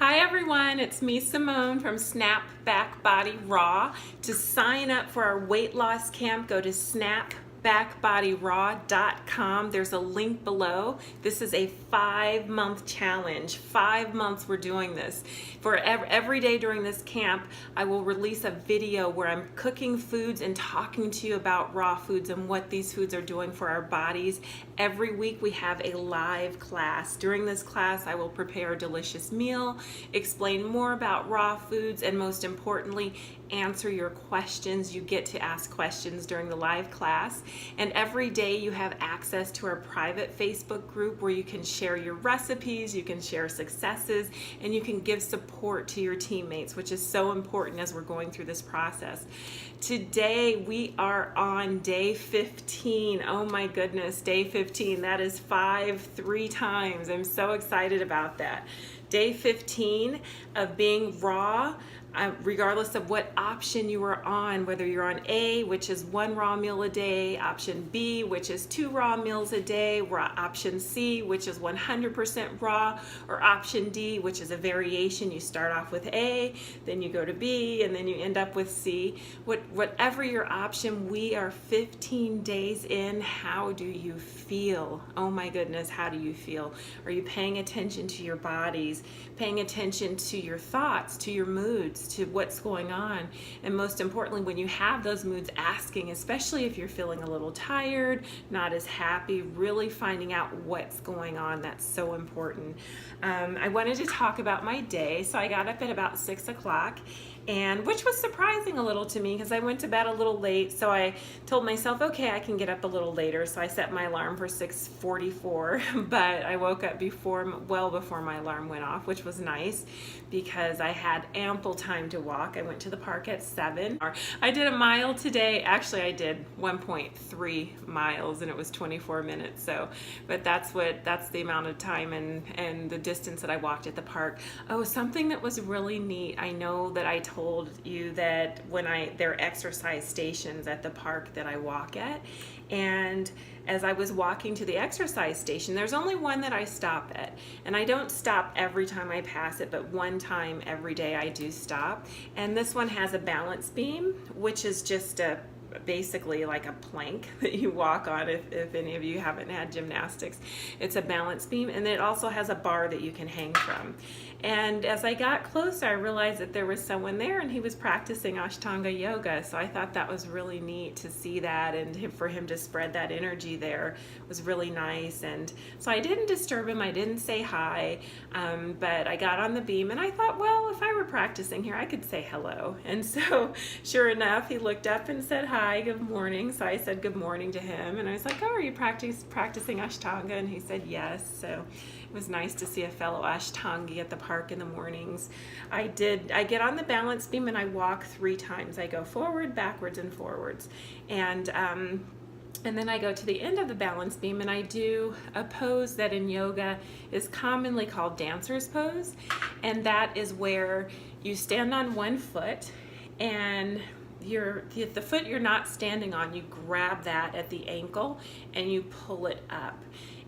Hi everyone, it's me Simone from Snap Back Body Raw. To sign up for our weight loss camp, go to snapbackbodyraw.com. There's a link below. This is a 5-month challenge. 5 months we're doing this. For every day during this camp, I will release a video where I'm cooking foods and talking to you about raw foods and what these foods are doing for our bodies. Every week we have a live class. During this class, I will prepare a delicious meal, explain more about raw foods, and most importantly, answer your questions. You get to ask questions during the live class. And every day you have access to our private Facebook group where you can share your recipes, you can share successes, and you can give support to your teammates, which is so important as we're going through this process. Today we are on day 15. Oh my goodness, day 15. That is 5 3 times. I'm so excited about that. Day 15 of being raw. Regardless of what option you are on, whether you're on A, which is 1 raw meal a day, option B, which is 2 raw meals a day, option C, which is 100% raw, or option D, which is a variation. You start off with A, then you go to B, and then you end up with C. Whatever your option, we are 15 days in. How do you feel? Oh my goodness, how do you feel? Are you paying attention to your bodies, paying attention to your thoughts, to your moods, to what's going on? And most importantly, when you have those moods, asking, especially if you're feeling a little tired, not as happy, really finding out what's going on. That's so important. I wanted to talk about my day. So I got up at about 6 o'clock, and which was surprising a little to me because I went to bed a little late. So I told myself, okay, I can get up a little later. So I set my alarm for 6:44, but I woke up well before my alarm went off, which was nice because I had ample time to walk. I went to the park at 7. I did a mile today. Actually, I did 1.3 miles and it was 24 minutes. So, but that's the amount of time and the distance that I walked at the park. Oh, something that was really neat. I know that I told you that there are exercise stations at the park that I walk at, and as I was walking to the exercise station, there's only one that I stop at, and I don't stop every time I pass it, but one time every day I do stop. And this one has a balance beam, which is just basically like a plank that you walk on if any of you haven't had gymnastics. It's a balance beam, and it also has a bar that you can hang from. And as I got closer, I realized that there was someone there and he was practicing Ashtanga yoga. So I thought that was really neat to see that, and for him to spread that energy there was really nice. And so I didn't disturb him, I didn't say hi, but I got on the beam and I thought, well, if I were practicing here, I could say hello. And so sure enough, he looked up and said hi, good morning. So I said good morning to him, and I was like, oh, are you practicing Ashtanga? And he said yes. So it was nice to see a fellow Ashtangi at the park in the mornings. I get on the balance beam and I walk 3 times. I go forward, backwards, and forwards. And then I go to the end of the balance beam and I do a pose that in yoga is commonly called dancer's pose. And that is where you stand on one foot, and the foot you're not standing on, you grab that at the ankle and you pull it up.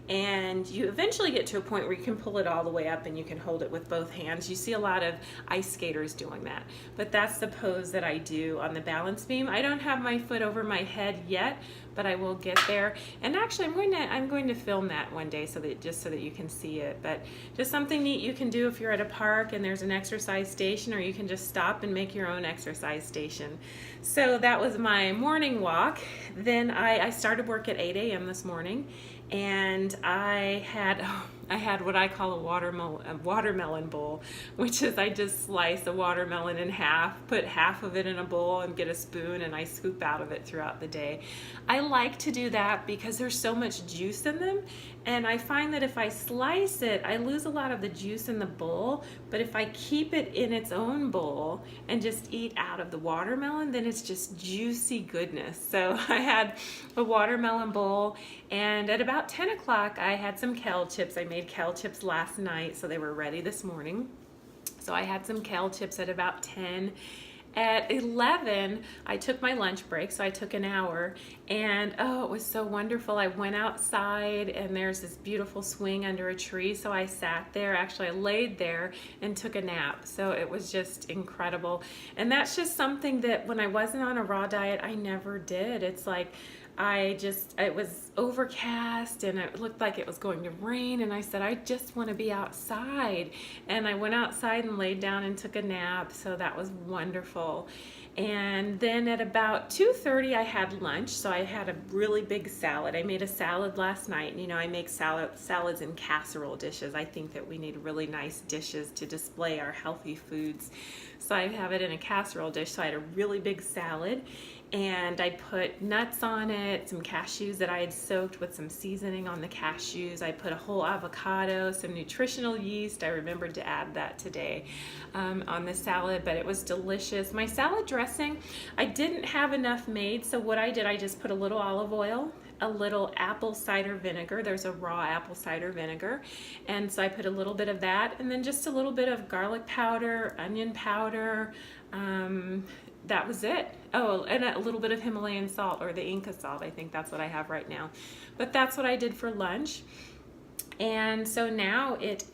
And you eventually get to a point where you can pull it all the way up and you can hold it with both hands. You see a lot of ice skaters doing that. But that's the pose that I do on the balance beam. I don't have my foot over my head yet, but I will get there. And actually, I'm going to film that one day so that you can see it. But just something neat you can do if you're at a park and there's an exercise station, or you can just stop and make your own exercise station. So that was my morning walk. Then I started work at 8 a.m. this morning, and I had what I call a watermelon bowl, which is I just slice a watermelon in half, put half of it in a bowl and get a spoon, and I scoop out of it throughout the day. I like to do that because there's so much juice in them, and I find that if I slice it, I lose a lot of the juice in the bowl, but if I keep it in its own bowl and just eat out of the watermelon, then it's just juicy goodness. So I had a watermelon bowl, and at about 10 o'clock I had some kale chips. I made kale chips last night, so they were ready this morning. So I had some kale chips at about 10, at 11, I took my lunch break, so I took an hour, and oh, it was so wonderful. I went outside, and there's this beautiful swing under a tree, so I sat there. Actually, I laid there and took a nap, so it was just incredible. And that's just something that when I wasn't on a raw diet, I never did. It's like it was overcast and it looked like it was going to rain, and I said, I just want to be outside. And I went outside and laid down and took a nap, so that was wonderful. And then at about 2:30 I had lunch, so I had a really big salad. I made a salad last night. You know, I make salads in casserole dishes. I think that we need really nice dishes to display our healthy foods. So I have it in a casserole dish. So I had a really big salad, and I put nuts on it, some cashews that I had soaked with some seasoning on the cashews. I put a whole avocado, some nutritional yeast. I remembered to add that today on the salad, but it was delicious. My salad dressing, I didn't have enough made, so what I did, I just put a little olive oil, a little apple cider vinegar. There's a raw apple cider vinegar. And so I put a little bit of that, and then just a little bit of garlic powder, onion powder. That was it. Oh, and a little bit of Himalayan salt, or the Inca salt. I think that's what I have right now. But that's what I did for lunch. And so now it's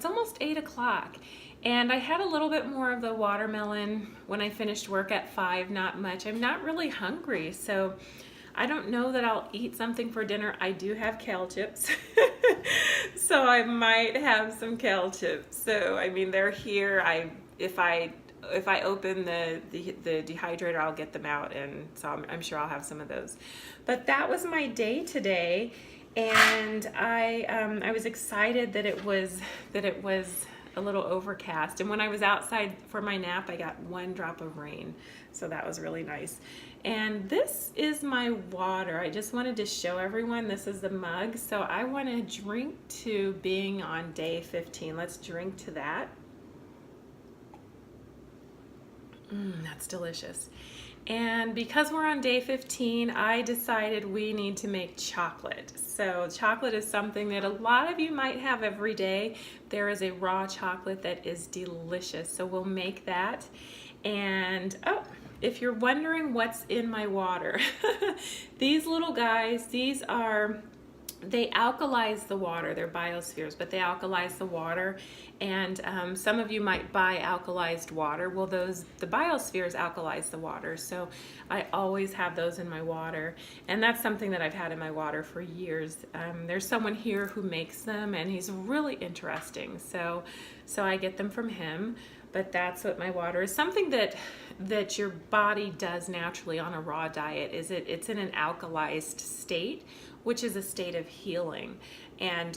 almost 8 o'clock. And I had a little bit more of the watermelon when I finished work at 5, not much. I'm not really hungry, so I don't know that I'll eat something for dinner. I do have kale chips, so I might have some kale chips. So, I mean, they're here. If I open the dehydrator, I'll get them out, and so I'm sure I'll have some of those. But that was my day today, and I was excited that it was a little overcast. And when I was outside for my nap, I got 1 drop of rain, so that was really nice. And this is my water. I just wanted to show everyone this is the mug. So I want to drink to being on day 15. Let's drink to that. That's delicious. And because we're on day 15, I decided we need to make chocolate. So chocolate is something that a lot of you might have every day. There is a raw chocolate that is delicious. So we'll make that. And oh, if you're wondering what's in my water, these little guys, they alkalize the water. They're biospheres, but they alkalize the water. And some of you might buy alkalized water. Well, the biospheres alkalize the water. So I always have those in my water. And that's something that I've had in my water for years. There's someone here who makes them, and he's really interesting. So I get them from him. But that's what my water is. Something that your body does naturally on a raw diet is it's in an alkalized state, which is a state of healing. And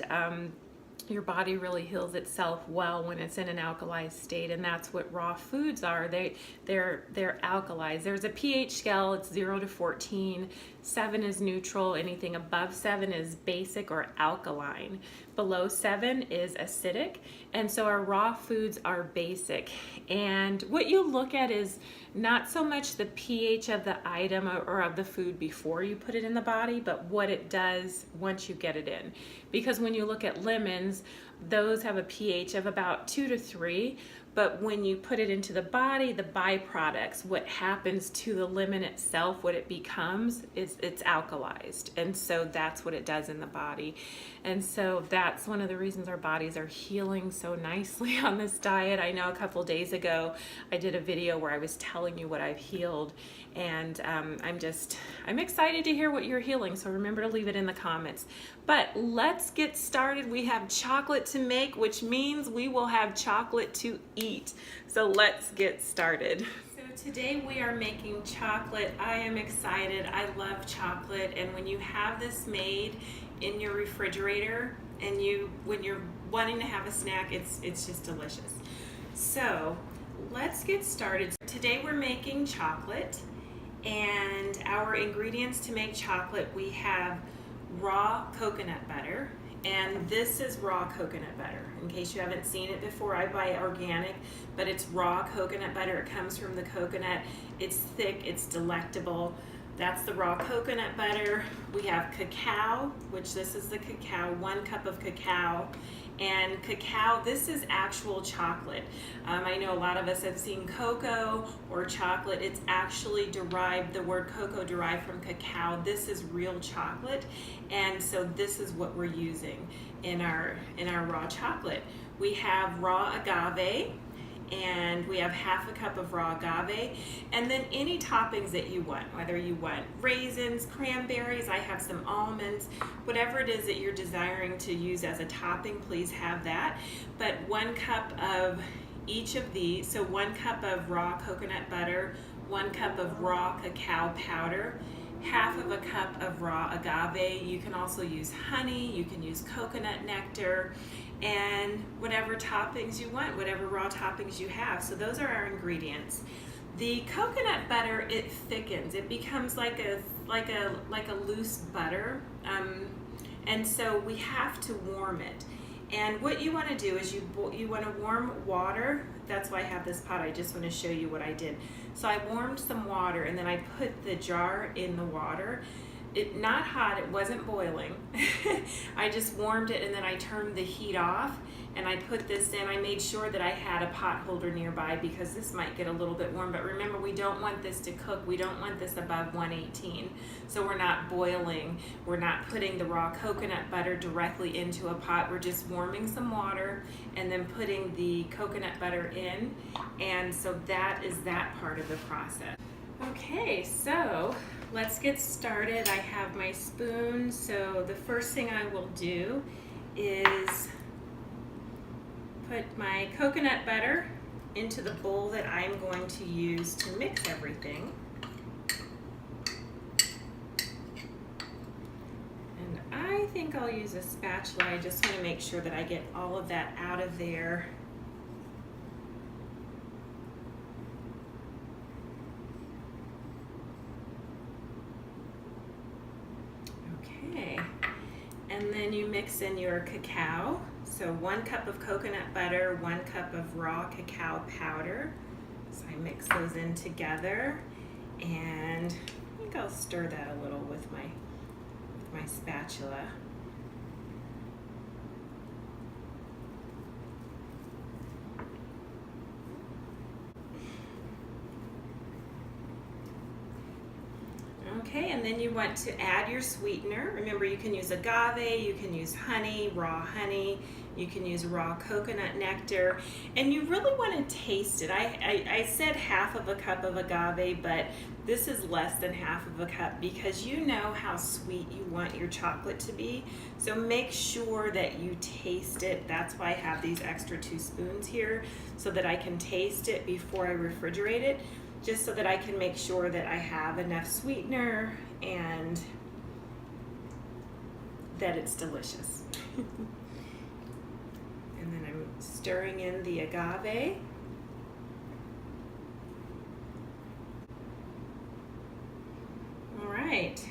your body really heals itself well when it's in an alkalized state, and that's what raw foods are. They're alkalized. There's a pH scale. It's 0 to 14. 7 is neutral. Anything above 7 is basic or alkaline. Below 7 is acidic. And so our raw foods are basic. And what you look at is not so much the pH of the item or of the food before you put it in the body, but what it does once you get it in. Because when you look at lemons, those have a pH of about 2 to 3. But when you put it into the body, the byproducts, what happens to the lemon itself, what it becomes, it's alkalized. And so that's what it does in the body. And so that's one of the reasons our bodies are healing so nicely on this diet. I know a couple days ago, I did a video where I was telling you what I've healed. And I'm excited to hear what you're healing. So remember to leave it in the comments. But let's get started. We have chocolate to make, which means we will have chocolate to eat. So let's get started. So today we are making chocolate. I am excited. I love chocolate. And when you have this made in your refrigerator and when you're wanting to have a snack, it's just delicious. So let's get started. Today we're making chocolate, and our ingredients to make chocolate, we have raw coconut butter, and this is raw coconut butter. In case you haven't seen it before, I buy organic, but it's raw coconut butter. It comes from the coconut. It's thick, it's delectable. That's the raw coconut butter. We have cacao, which this is the cacao, 1 cup of cacao. And cacao, this is actual chocolate. I know a lot of us have seen cocoa or chocolate. It's actually derived, the word cocoa derived from cacao. This is real chocolate. And so this is what we're using in our raw chocolate. We have raw agave, and we have 1/2 cup of raw agave, and then any toppings that you want, whether you want raisins, cranberries, I have some almonds, whatever it is that you're desiring to use as a topping, please have that. But 1 cup of each of these, so 1 cup of raw coconut butter, 1 cup of raw cacao powder, 1/2 cup of raw agave. You can also use honey, you can use coconut nectar, and whatever toppings you want, whatever raw toppings you have. So those are our ingredients. The coconut butter, it thickens. It becomes like a loose butter, and so we have to warm it. And what you want to do is you want to warm water. That's why I have this pot. I just want to show you what I did. So I warmed some water, and then I put the jar in the water. It not hot, it wasn't boiling. I just warmed it, and then I turned the heat off, and I put this in. I made sure that I had a pot holder nearby because this might get a little bit warm, but remember, we don't want this to cook. We don't want this above 118. So we're not boiling. We're not putting the raw coconut butter directly into a pot. We're just warming some water and then putting the coconut butter in. And so that is that part of the process. Okay, so let's get started. I have my spoon, so the first thing I will do is put my coconut butter into the bowl that I'm going to use to mix everything. And I think I'll use a spatula. I just want to make sure that I get all of that out of there. And then you mix in your cacao. So 1 cup of coconut butter, 1 cup of raw cacao powder. So I mix those in together, and I think I'll stir that a little with my spatula. Okay, and then you want to add your sweetener. Remember, you can use agave, you can use honey, raw honey, you can use raw coconut nectar, and you really want to taste it. I said 1/2 cup of agave, but this is less than 1/2 cup because you know how sweet you want your chocolate to be. So make sure that you taste it. That's why I have these extra 2 spoons here, so that I can taste it before I refrigerate it, just so that I can make sure that I have enough sweetener and that it's delicious. And then I'm stirring in the agave. All right,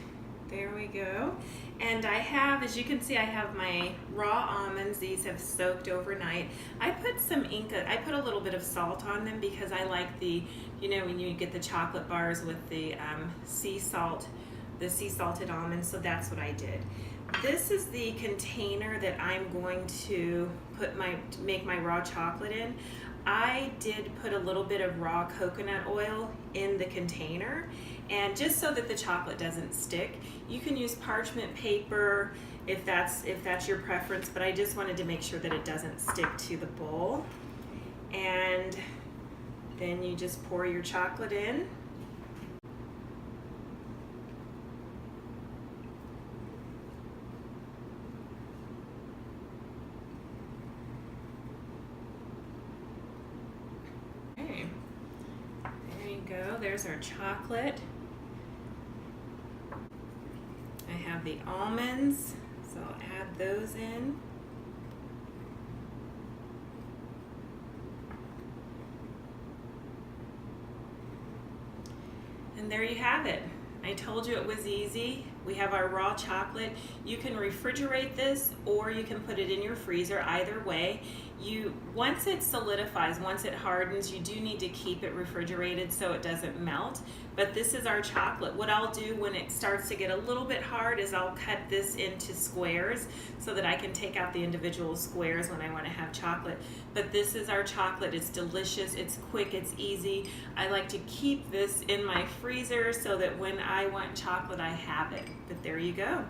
there we go. And I have, as you can see, I have my raw almonds. These have soaked overnight. I put some Inca, I put a little bit of salt on them because I like the, you know, when you get the chocolate bars with the sea salt, the sea salted almonds, so that's what I did. This is the container that I'm going to make my raw chocolate in. I did put a little bit of raw coconut oil in the container, and just so that the chocolate doesn't stick. You can use parchment paper if that's your preference, but I just wanted to make sure that it doesn't stick to the bowl. And then you just pour your chocolate in. Okay, there you go. There's our chocolate. I have the almonds, so I'll add those in. And there you have it. I told you it was easy. We have our raw chocolate. You can refrigerate this or you can put it in your freezer, either way. Once it solidifies, once it hardens, you do need to keep it refrigerated so it doesn't melt. But this is our chocolate. What I'll do when it starts to get a little bit hard is I'll cut this into squares so that I can take out the individual squares when I want to have chocolate. But this is our chocolate. It's delicious, it's quick, it's easy. I like to keep this in my freezer so that when I want chocolate, I have it. But there you go.